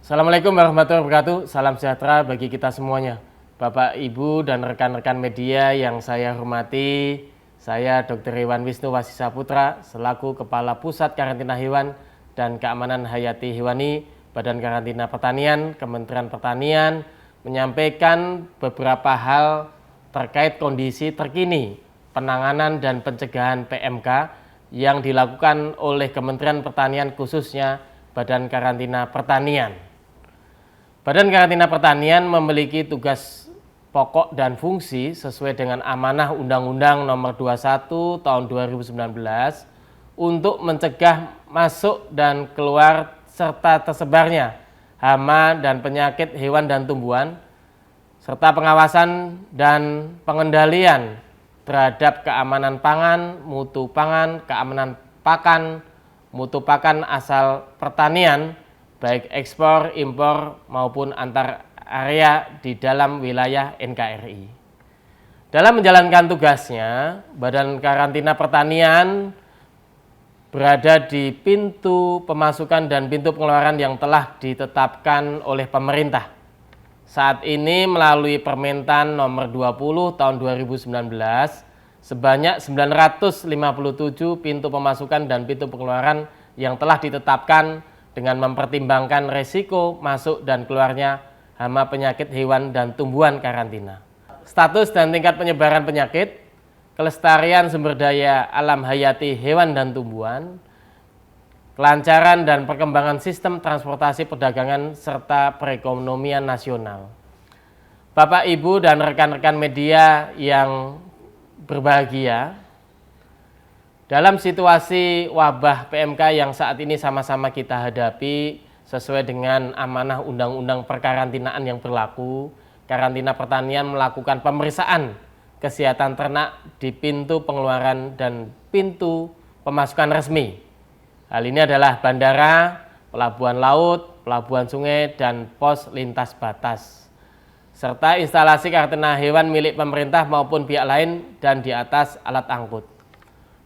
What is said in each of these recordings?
Assalamualaikum warahmatullahi wabarakatuh. Salam sejahtera bagi kita semuanya. Bapak, Ibu, dan rekan-rekan media yang saya hormati, saya Dr. Hewan Wisnu Wasisaputra selaku Kepala Pusat Karantina Hewan dan Keamanan Hayati Hewani Badan Karantina Pertanian, Kementerian Pertanian menyampaikan beberapa hal terkait kondisi terkini penanganan dan pencegahan PMK yang dilakukan oleh Kementerian Pertanian khususnya Badan Karantina Pertanian. Badan Karantina Pertanian memiliki tugas pokok dan fungsi sesuai dengan amanah Undang-Undang Nomor 21 Tahun 2019 untuk mencegah masuk dan keluar serta tersebarnya hama dan penyakit hewan dan tumbuhan, serta pengawasan dan pengendalian terhadap keamanan pangan, mutu pangan, keamanan pakan, mutu pakan asal pertanian, baik ekspor, impor maupun antar area di dalam wilayah NKRI. Dalam menjalankan tugasnya, Badan Karantina Pertanian berada di pintu pemasukan dan pintu pengeluaran yang telah ditetapkan oleh pemerintah. Saat ini melalui Permentan Nomor 20 Tahun 2019 sebanyak 957 pintu pemasukan dan pintu pengeluaran yang telah ditetapkan dengan mempertimbangkan resiko masuk dan keluarnya hama penyakit hewan dan tumbuhan karantina. Status dan tingkat penyebaran penyakit, kelestarian sumber daya alam hayati hewan dan tumbuhan, kelancaran dan perkembangan sistem transportasi perdagangan serta perekonomian nasional. Bapak, Ibu, dan rekan-rekan media yang berbahagia, dalam situasi wabah PMK yang saat ini sama-sama kita hadapi sesuai dengan amanah Undang-Undang Perkarantinaan yang berlaku, Karantina Pertanian melakukan pemeriksaan kesehatan ternak di pintu pengeluaran dan pintu pemasukan resmi. Hal ini adalah bandara, pelabuhan laut, pelabuhan sungai, dan pos lintas batas, serta instalasi karantina hewan milik pemerintah maupun pihak lain dan di atas alat angkut.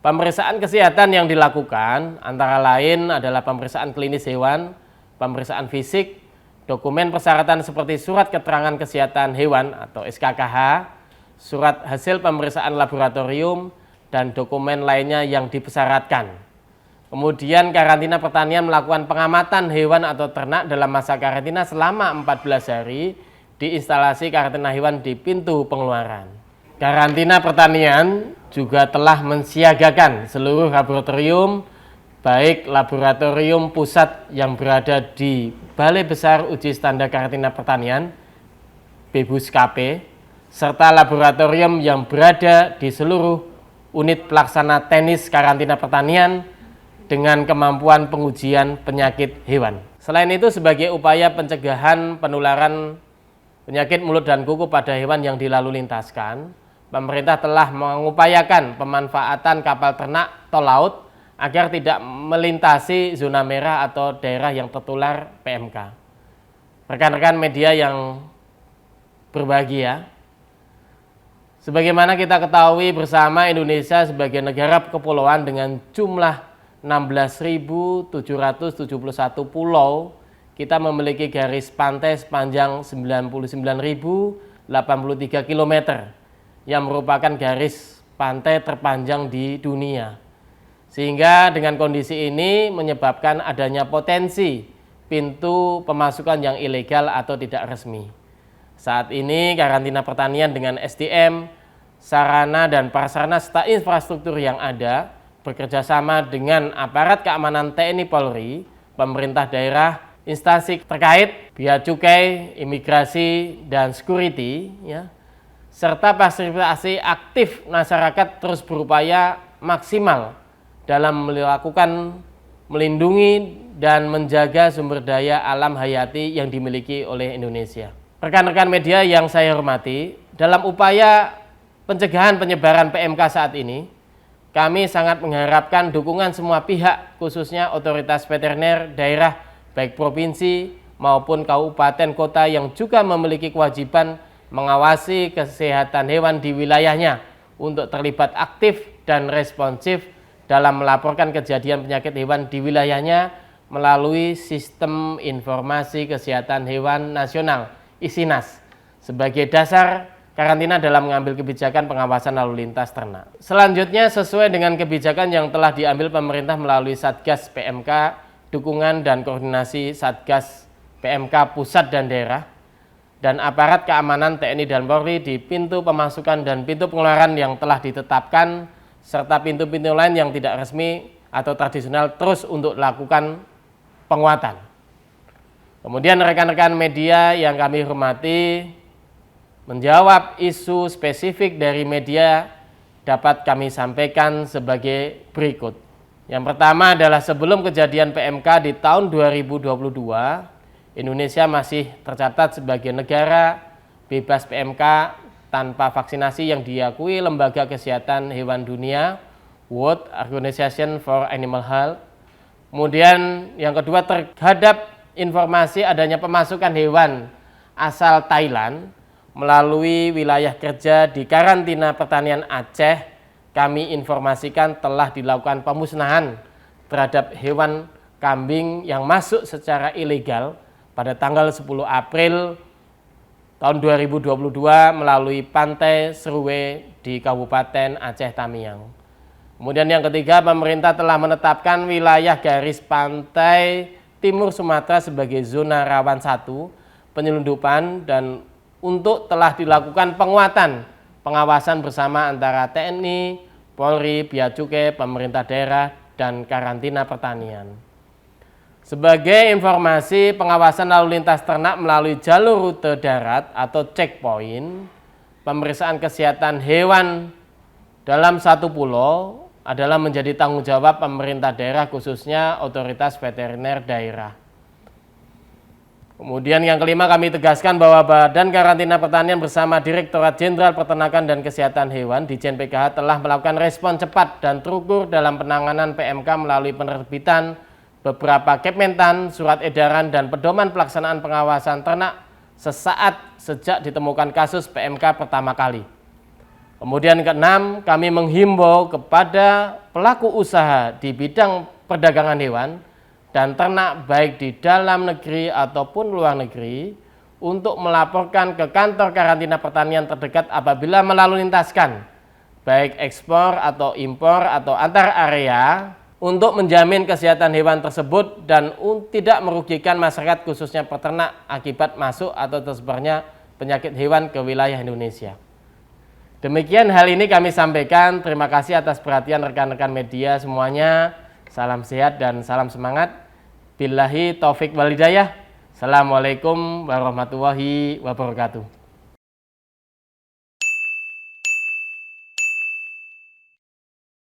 Pemeriksaan kesehatan yang dilakukan antara lain adalah pemeriksaan klinis hewan, pemeriksaan fisik, dokumen persyaratan seperti surat keterangan kesehatan hewan atau SKKH, surat hasil pemeriksaan laboratorium, dan dokumen lainnya yang dipersyaratkan. Kemudian Karantina Pertanian melakukan pengamatan hewan atau ternak dalam masa karantina selama 14 hari di instalasi karantina hewan di pintu pengeluaran. Karantina Pertanian juga telah mensiagakan seluruh laboratorium, baik laboratorium pusat yang berada di Balai Besar Uji Standar Karantina Pertanian, BBUSKP, serta laboratorium yang berada di seluruh unit pelaksana teknis karantina pertanian dengan kemampuan pengujian penyakit hewan. Selain itu, sebagai upaya pencegahan penularan penyakit mulut dan kuku pada hewan yang dilalu lintaskan, pemerintah telah mengupayakan pemanfaatan kapal ternak tol laut agar tidak melintasi zona merah atau daerah yang tertular PMK. Rekan-rekan media yang berbahagia, sebagaimana kita ketahui bersama, Indonesia sebagai negara kepulauan dengan jumlah 16.771 pulau, kita memiliki garis pantai sepanjang 99.083 km yang merupakan garis pantai terpanjang di dunia. Sehingga dengan kondisi ini menyebabkan adanya potensi pintu pemasukan yang ilegal atau tidak resmi. Saat ini Karantina Pertanian dengan SDM, sarana dan prasarana serta infrastruktur yang ada bekerjasama dengan aparat keamanan TNI Polri, pemerintah daerah, instansi terkait, bea cukai, imigrasi, dan security, serta partisipasi aktif masyarakat terus berupaya maksimal dalam melakukan melindungi dan menjaga sumber daya alam hayati yang dimiliki oleh Indonesia. Rekan-rekan media yang saya hormati, dalam upaya pencegahan penyebaran PMK saat ini, kami sangat mengharapkan dukungan semua pihak, khususnya otoritas veteriner daerah, baik provinsi maupun kabupaten kota yang juga memiliki kewajiban mengawasi kesehatan hewan di wilayahnya untuk terlibat aktif dan responsif dalam melaporkan kejadian penyakit hewan di wilayahnya melalui Sistem Informasi Kesehatan Hewan Nasional (ISINAS) sebagai dasar karantina dalam mengambil kebijakan pengawasan lalu lintas ternak. Selanjutnya, sesuai dengan kebijakan yang telah diambil pemerintah melalui Satgas PMK, dukungan dan koordinasi Satgas PMK pusat dan daerah, dan aparat keamanan TNI dan Polri di pintu pemasukan dan pintu pengeluaran yang telah ditetapkan, serta pintu-pintu lain yang tidak resmi atau tradisional terus untuk lakukan penguatan. Kemudian rekan-rekan media yang kami hormati, menjawab isu spesifik dari media dapat kami sampaikan sebagai berikut. Yang pertama adalah sebelum kejadian PMK di tahun 2022, Indonesia masih tercatat sebagai negara bebas PMK tanpa vaksinasi yang diakui Lembaga Kesehatan Hewan Dunia, World Organization for Animal Health. Kemudian yang kedua, terhadap informasi adanya pemasukan hewan asal Thailand melalui wilayah kerja di karantina pertanian Aceh, kami informasikan telah dilakukan pemusnahan terhadap hewan kambing yang masuk secara ilegal pada tanggal 10 April tahun 2022 melalui Pantai Seruwe di Kabupaten Aceh Tamiang. Kemudian yang ketiga, pemerintah telah menetapkan wilayah garis pantai Timur Sumatera sebagai zona rawan 1 penyelundupan, dan untuk telah dilakukan penguatan pengawasan bersama antara TNI, Polri, Bea Cukai, pemerintah daerah, dan karantina pertanian. Sebagai informasi, pengawasan lalu lintas ternak melalui jalur rute darat atau checkpoint, pemeriksaan kesehatan hewan dalam satu pulau adalah menjadi tanggung jawab pemerintah daerah, khususnya otoritas veteriner daerah. Kemudian yang kelima, kami tegaskan bahwa Badan Karantina Pertanian bersama Direktorat Jenderal Peternakan dan Kesehatan Hewan Ditjen PKH telah melakukan respon cepat dan terukur dalam penanganan PMK melalui penerbitan beberapa Kementan, surat edaran, dan pedoman pelaksanaan pengawasan ternak sesaat sejak ditemukan kasus PMK pertama kali. Kemudian keenam, kami menghimbau kepada pelaku usaha di bidang perdagangan hewan dan ternak baik di dalam negeri ataupun luar negeri untuk melaporkan ke kantor karantina pertanian terdekat apabila melalu lintaskan baik ekspor atau impor atau antar area untuk menjamin kesehatan hewan tersebut dan tidak merugikan masyarakat khususnya peternak akibat masuk atau tersebarnya penyakit hewan ke wilayah Indonesia. Demikian hal ini kami sampaikan. Terima kasih atas perhatian rekan-rekan media semuanya. Salam sehat dan salam semangat. Billahi taufik wal hidayah. Assalamualaikum warahmatullahi wabarakatuh.